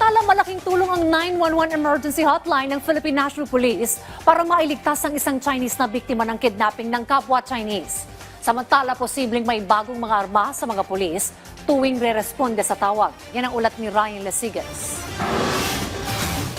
Samantala, malaking tulong ang 911 emergency hotline ng Philippine National Police para mailigtas ang isang Chinese na biktima ng kidnapping ng kapwa Chinese. Samantala, posibleng may bagong mga arma sa mga pulis tuwing re-responde sa tawag. Yan ang ulat ni Ryan Lesigas.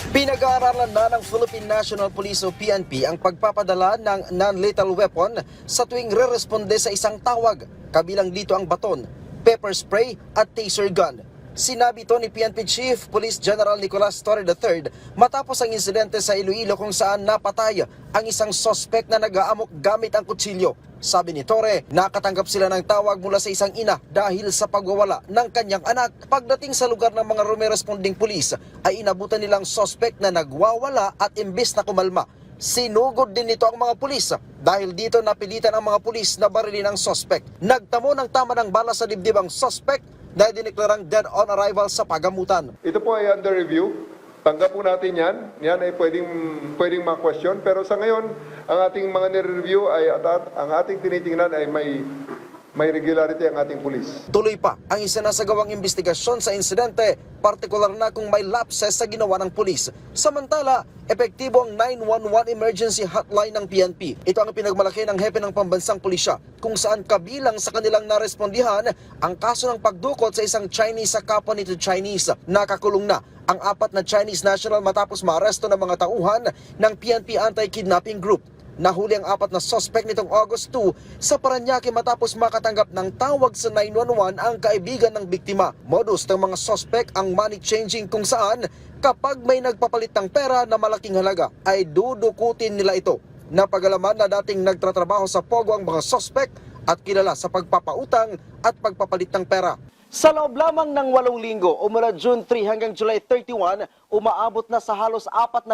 Pinag-aaralan na ng Philippine National Police o PNP ang pagpapadala ng non-lethal weapon sa tuwing re-responde sa isang tawag. Kabilang dito ang baton, pepper spray at taser gun. Sinabi ito ni PNP Chief Police General Nicolas Torre III matapos ang insidente sa Iloilo kung saan napatay ang isang suspect na nag-aamok gamit ang kutsilyo. Sabi ni Torre, nakatanggap sila ng tawag mula sa isang ina dahil sa pagwawala ng kanyang anak. Pagdating sa lugar ng mga rumiresponding pulis ay inabutan nilang suspect na nagwawala at imbes na kumalma, sinugod din nito ang mga pulis. Dahil dito napilitan ang mga pulis na barilin ang suspect. Nagtamo ng tama ng bala sa dibdib ang suspect dahil diniklarang dead on arrival sa pagamutan. Ito po ay under review. Tanggap po natin yan. Yan ay pwedeng ma-question. Pero sa ngayon, ang ating mga nire-review ay ang ating tinitingnan ay may regularity ang ating pulis. Tuloy pa ang isinasagawang investigasyon sa insidente, partikular na kung may lapses sa ginawa ng pulis. Samantala, epektibo ang 911 emergency hotline ng PNP. Ito ang pinagmalaki ng hepe ng pambansang pulisya, kung saan kabilang sa kanilang narespondihan ang kaso ng pagdukot sa isang Chinese sa kapwa nito Chinese. Nakakulong na ang 4 na Chinese national matapos maaresto ng mga tauhan ng PNP Anti-Kidnapping Group. Nahuli ang 4 na suspect nitong August 2 sa Parañaque matapos makatanggap ng tawag sa 911 ang kaibigan ng biktima. Modus ng mga suspect ang money changing, kung saan kapag may nagpapalit ng pera na malaking halaga ay dudukutin nila ito. Napagalaman na dating nagtatrabaho sa Pogo ang mga suspect at kilala sa pagpapautang at pagpapalit ng pera. Sa loob lamang ng 8 linggo o mula June 3 hanggang July 31, umaabot na sa halos 4,000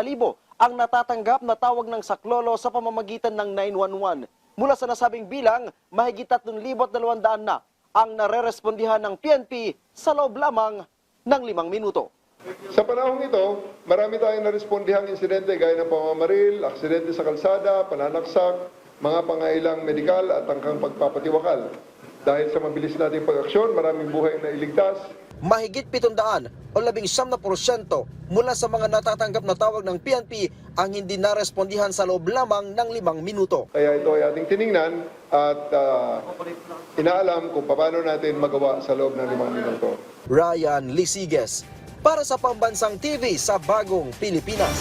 ang natatanggap na tawag ng saklolo sa pamamagitan ng 911. Mula sa nasabing bilang, mahigit 3,200 na ang narerespondihan ng PNP sa loob lamang ng 5 minuto. Sa panahong ito, marami tayong narespondihang insidente gaya ng pamamaril, aksidente sa kalsada, pananaksak, mga pangailang medikal at angkang pagpapatiwakal. Dahil sa mabilis nating pag-aksyon, maraming buhay na iligtas. Mahigit 700 o 19% mula sa mga natatanggap na tawag ng PNP ang hindi narespondihan sa loob lamang ng 5 minuto. Kaya ito ay ating tiningnan at inaalam kung paano natin magawa sa loob ng 5 minuto. Ryan Lesigas para sa Pambansang TV sa Bagong Pilipinas.